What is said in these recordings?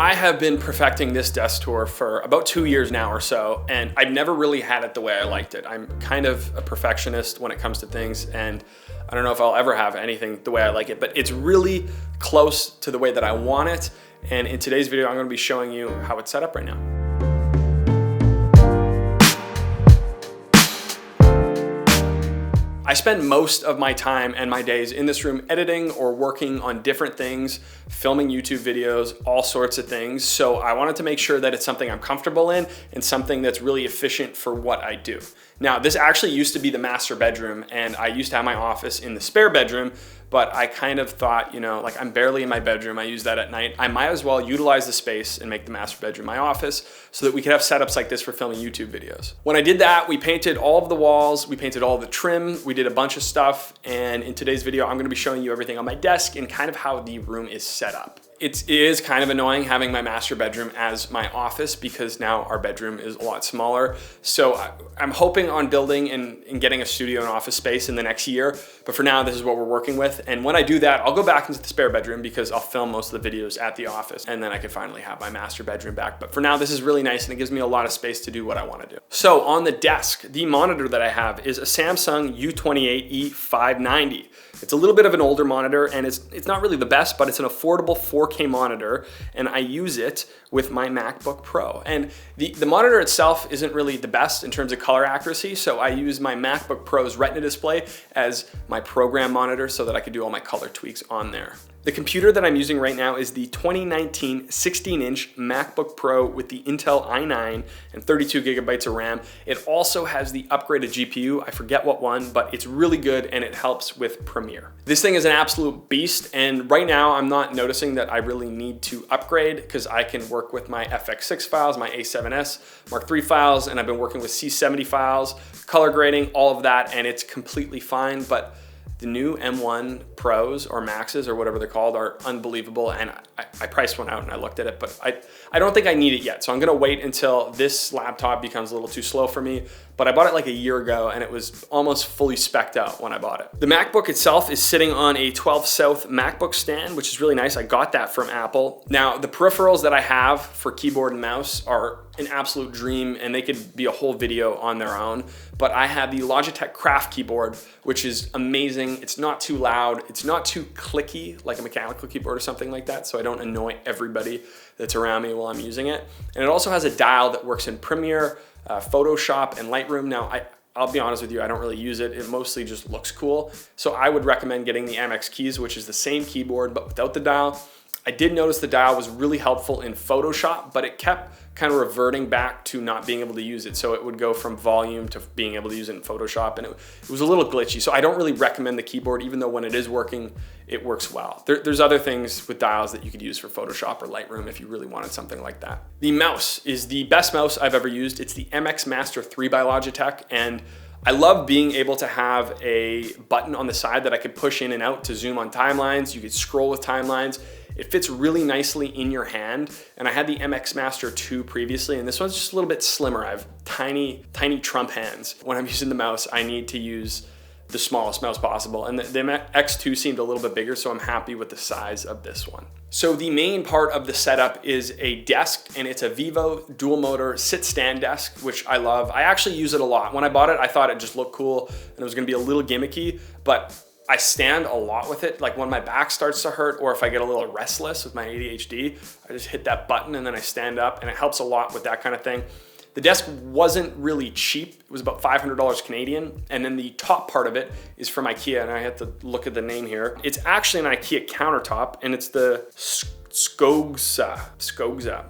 I have been perfecting this desk tour for about 2 years now or so, and I've never really had it the way I liked it. I'm kind of a perfectionist when it comes to things, and I don't know if I'll ever have anything the way I like it, but it's really close to the way that I want it. And in today's video, I'm gonna be showing you how it's set up right now. I spend most of my time and my days in this room editing or working on different things, filming YouTube videos, all sorts of things. So I wanted to make sure that it's something I'm comfortable in and something that's really efficient for what I do. Now, this actually used to be the master bedroom, and I used to have my office in the spare bedroom, but I kind of thought, like I'm barely in my bedroom, I use that at night. I might as well utilize the space and make the master bedroom my office so that we could have setups like this for filming YouTube videos. When I did that, we painted all of the walls, we painted all of the trim, we did a bunch of stuff, and in today's video, I'm gonna be showing you everything on my desk and kind of how the room is set up. It is kind of annoying having my master bedroom as my office because now our bedroom is a lot smaller. So I'm hoping on building and getting a studio and office space in the next year. But for now, this is what we're working with. And when I do that, I'll go back into the spare bedroom because I'll film most of the videos at the office. And then I can finally have my master bedroom back. But for now, this is really nice and it gives me a lot of space to do what I want to do. So on the desk, the monitor that I have is a Samsung U28E590. It's a little bit of an older monitor and it's not really the best, but it's an affordable 4K monitor, and I use it with my MacBook Pro. And the monitor itself isn't really the best in terms of color accuracy, so I use my MacBook Pro's Retina display as my program monitor so that I can do all my color tweaks on there. The computer that I'm using right now is the 2019 16-inch MacBook Pro with the Intel i9 and 32 gigabytes of RAM. It also has the upgraded GPU. I forget what one, but it's really good and it helps with Premiere. This thing is an absolute beast, and right now I'm not noticing that I really need to upgrade because I can work with my FX6 files, my A7S Mark III files, and I've been working with C70 files, color grading, all of that, and it's completely fine. But the new M1 Pros or Maxes or whatever they're called are unbelievable, and I priced one out and I looked at it, but I don't think I need it yet. So I'm gonna wait until this laptop becomes a little too slow for me, but I bought it like a year ago and it was almost fully spec'd out when I bought it. The MacBook itself is sitting on a 12 South MacBook stand, which is really nice. I got that from Apple. Now, the peripherals that I have for keyboard and mouse are an absolute dream, and they could be a whole video on their own, but I have the Logitech Craft keyboard, which is amazing. It's not too loud. It's not too clicky like a mechanical keyboard or something like that, so I don't annoy everybody that's around me while I'm using it. And it also has a dial that works in Premiere, Photoshop, and Lightroom. Now, I'll be honest with you, I don't really use it. It mostly just looks cool. So I would recommend getting the MX keys, which is the same keyboard, but without the dial. I did notice the dial was really helpful in Photoshop, but it kept kind of reverting back to not being able to use it. So it would go from volume to being able to use it in Photoshop, and it was a little glitchy. So I don't really recommend the keyboard, even though when it is working, it works well. There's other things with dials that you could use for Photoshop or Lightroom if you really wanted something like that. The mouse is the best mouse I've ever used. It's the MX Master 3 by Logitech, and I love being able to have a button on the side that I could push in and out to zoom on timelines. You could scroll with timelines. It fits really nicely in your hand, and I had the MX Master 2 previously, and this one's just a little bit slimmer. I have tiny Trump hands. When I'm using the mouse, I need to use the smallest mouse possible, and the X2 seemed a little bit bigger, so I'm happy with the size of this one. So the main part of the setup is a desk, and it's a Vivo dual motor sit-stand desk, which I love. I actually use it a lot. When I bought it, I thought it just looked cool, and it was gonna be a little gimmicky, but I stand a lot with it. Like when my back starts to hurt or if I get a little restless with my ADHD, I just hit that button and then I stand up, and it helps a lot with that kind of thing. The desk wasn't really cheap. It was about $500 Canadian. And then the top part of it is from IKEA, and I had to look at the name here. It's actually an IKEA countertop, and it's the Skogza.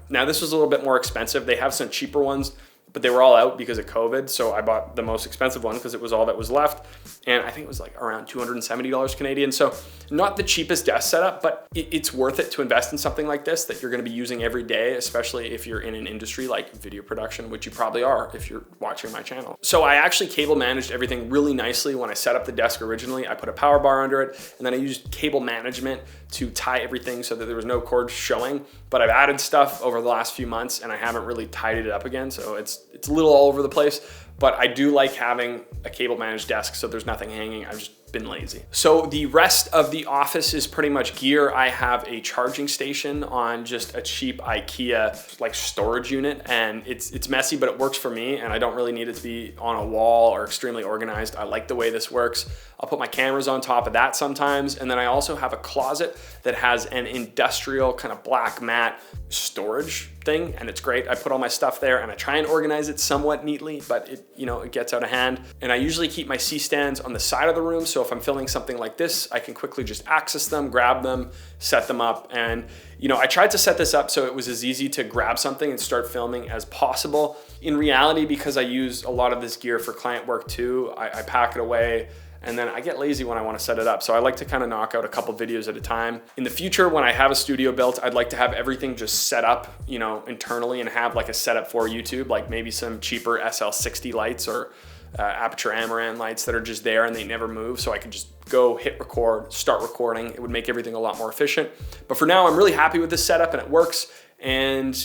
Now this was a little bit more expensive. They have some cheaper ones, but they were all out because of COVID. So I bought the most expensive one because it was all that was left. And I think it was like around $270 Canadian. So not the cheapest desk setup, but it's worth it to invest in something like this that you're gonna be using every day, especially if you're in an industry like video production, which you probably are if you're watching my channel. So I actually cable managed everything really nicely when I set up the desk originally. I put a power bar under it, and then I used cable management to tie everything so that there was no cord showing. But I've added stuff over the last few months and I haven't really tidied it up again. So it's a little all over the place. but I do like having a cable managed desk so there's nothing hanging. I've just been lazy. So the rest of the office is pretty much gear. I have a charging station on just a cheap IKEA like storage unit, and it's messy, but it works for me, and I don't really need it to be on a wall or extremely organized. I like the way this works. I'll put my cameras on top of that sometimes, and then I also have a closet that has an industrial kind of black mat storage thing, and it's great. I put all my stuff there and I try and organize it somewhat neatly, but it gets out of hand. And I usually keep my C-stands on the side of the room, so if I'm filming something like this, I can quickly just access them, grab them, set them up. And I tried to set this up so it was as easy to grab something and start filming as possible. In reality, because I use a lot of this gear for client work too, I pack it away, and then I get lazy when I want to set it up. So I like to kind of knock out a couple videos at a time. In the future, when I have a studio built, I'd like to have everything just set up, internally, and have like a setup for YouTube, like maybe some cheaper SL60 lights or Aperture Amaran lights that are just there and they never move. So I can just go hit record, start recording. It would make everything a lot more efficient. But for now, I'm really happy with this setup and it works. And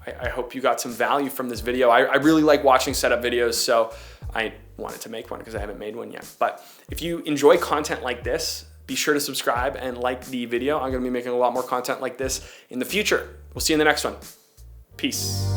I hope you got some value from this video. I really like watching setup videos, so I wanted to make one because I haven't made one yet. But if you enjoy content like this, be sure to subscribe and like the video. I'm gonna be making a lot more content like this in the future. We'll see you in the next one. Peace.